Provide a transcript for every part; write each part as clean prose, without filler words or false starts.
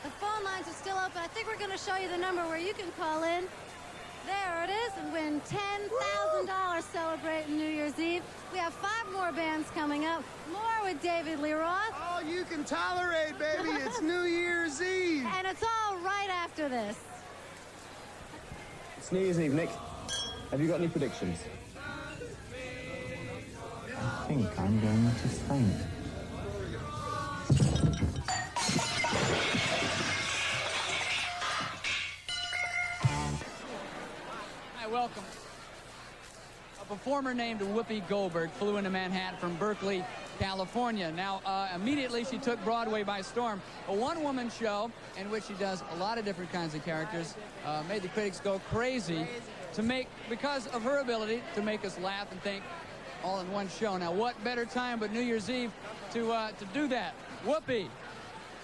The phone lines are still open. I think we're going to show you the number where you can call in. There it is, and win $10,000 celebrating New Year's Eve. We have 5 more bands coming up. More with David Lee Roth. All you can tolerate, baby. It's New Year's Eve. And it's all right after this. It's New Year's Eve, Nick. Have you got any predictions? I think I'm going to faint. Hi, welcome. A performer named Whoopi Goldberg flew into Manhattan from Berkeley, California. Now, immediately she took Broadway by storm. A one-woman show in which she does a lot of different kinds of characters made the critics go crazy because of her ability to make us laugh and think all in one show. Now, what better time but New Year's Eve to do that? Whoopi,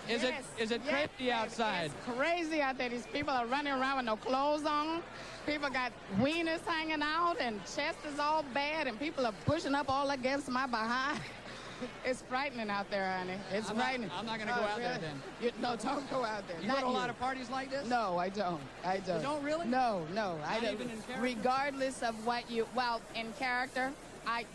is it crazy outside? It's crazy out there. These people are running around with no clothes on. People got wieners hanging out, and chest is all bad, and people are pushing up all against my behind. It's frightening out there, honey. It's frightening. I'm not going to go out there then. No, don't go out there. You go to a lot of parties like this? No, I don't. I don't. You don't really? No, I Not don't. even in character? Regardless of what you, well, in character,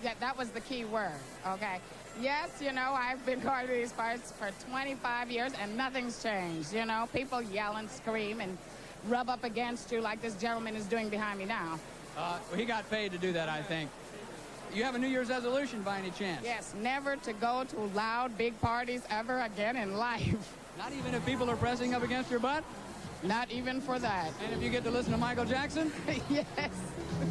that was the key word, okay? Yes, you know, I've been going to these parties for 25 years, and nothing's changed, you know? People yell and scream and rub up against you like this gentleman is doing behind me now. Well, he got paid to do that, I think. You have a New Year's resolution by any chance? Yes, never to go to loud, big parties ever again in life. Not even if people are pressing up against your butt? Not even for that. And if you get to listen to Michael Jackson? Yes.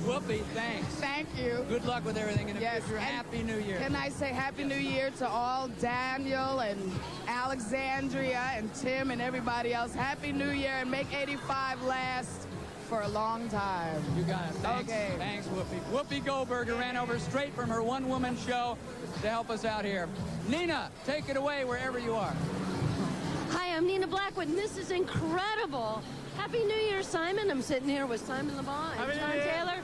Whoopi, thanks. Thank you. Good luck with everything in the Yes, future. and Happy New Year. Can I say Happy New Year to all Daniel and Alexandria and Tim and everybody else. Happy New Year, and make 85 last for a long time. You got it. Thanks. Okay. Thanks, Whoopi. Whoopi Goldberg ran over straight from her one-woman show to help us out here. Nina, take it away wherever you are. Hi, I'm Nina Blackwood, and this is incredible. Happy New Year, Simon. I'm sitting here with Simon LeBon and John Taylor.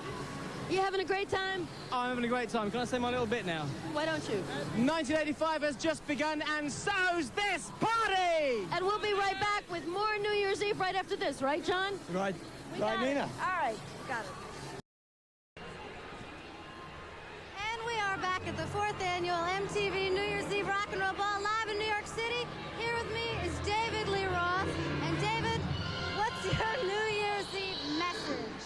You having a great time? Oh, I'm having a great time. Can I say my little bit now? Why don't you? 1985 has just begun, and so's this party! And we'll be right back with more New Year's Eve right after this, right, John? Right. We Right, got it. Nina? All right, got it. And we are back at the 4th annual MTV New Year's Eve Rock and Roll Ball live in New York City. Here with me is David Lee Roth. And David, what's your New Year's Eve message?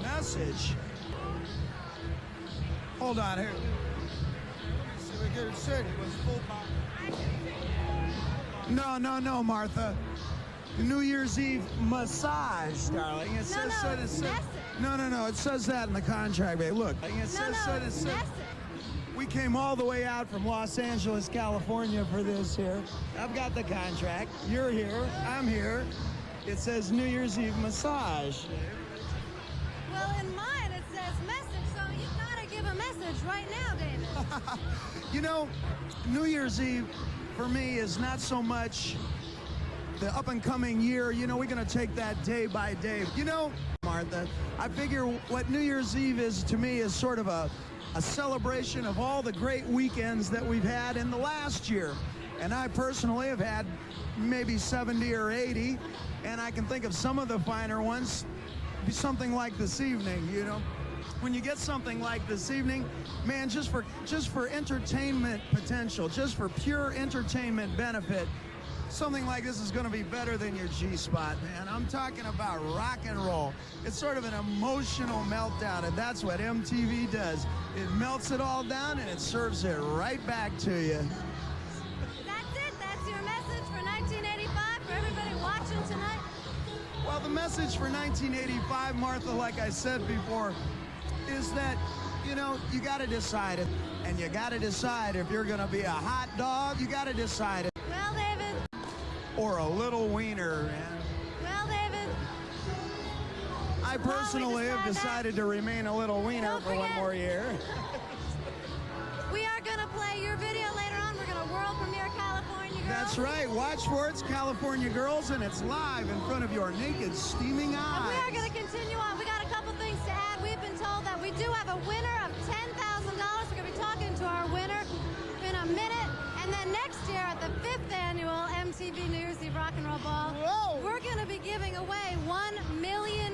Message? Hold on here. So we get it said it was full box. No, Martha. New Year's Eve massage, darling. It says message. No. It says that in the contract, babe. Look. Message. We came all the way out from Los Angeles, California for this here. I've got the contract. You're here. I'm here. It says New Year's Eve massage. Well, in mine it says message, so you've got to give a message right now, David. You know, New Year's Eve for me is not so much the up-and-coming year. You know, we're going to take that day by day. You know, Martha, I figure what New Year's Eve is to me is sort of a celebration of all the great weekends that we've had in the last year. And I personally have had maybe 70 or 80, and I can think of some of the finer ones, something like this evening, you know. When you get something like this evening, man, just for entertainment potential, just for pure entertainment benefit, something like this is going to be better than your G-spot, man. I'm talking about rock and roll. It's sort of an emotional meltdown, and that's what MTV does. It melts it all down, and it serves it right back to you. That's it. That's your message for 1985 for everybody watching tonight. Well, the message for 1985, Martha, like I said before, is that, you know, you got to decide it. And you got to decide if you're going to be a hot dog, you got to decide it. Well, David. Or a little wiener, man. Well, David. I personally have decided to remain a little wiener for one more year. We are going to play your video later on. We're going to world premiere California Girls. That's right. Watch for it's California Girls, and it's live in front of your naked, steaming eyes. And we are going to continue on. We got a couple things to add. We've been told that we do have a winner of $10,000. We're going to be talking to our winner in a minute. And then next year at the 5th annual MTV Rock and Roll Ball. Whoa. We're going to be giving away $1 million.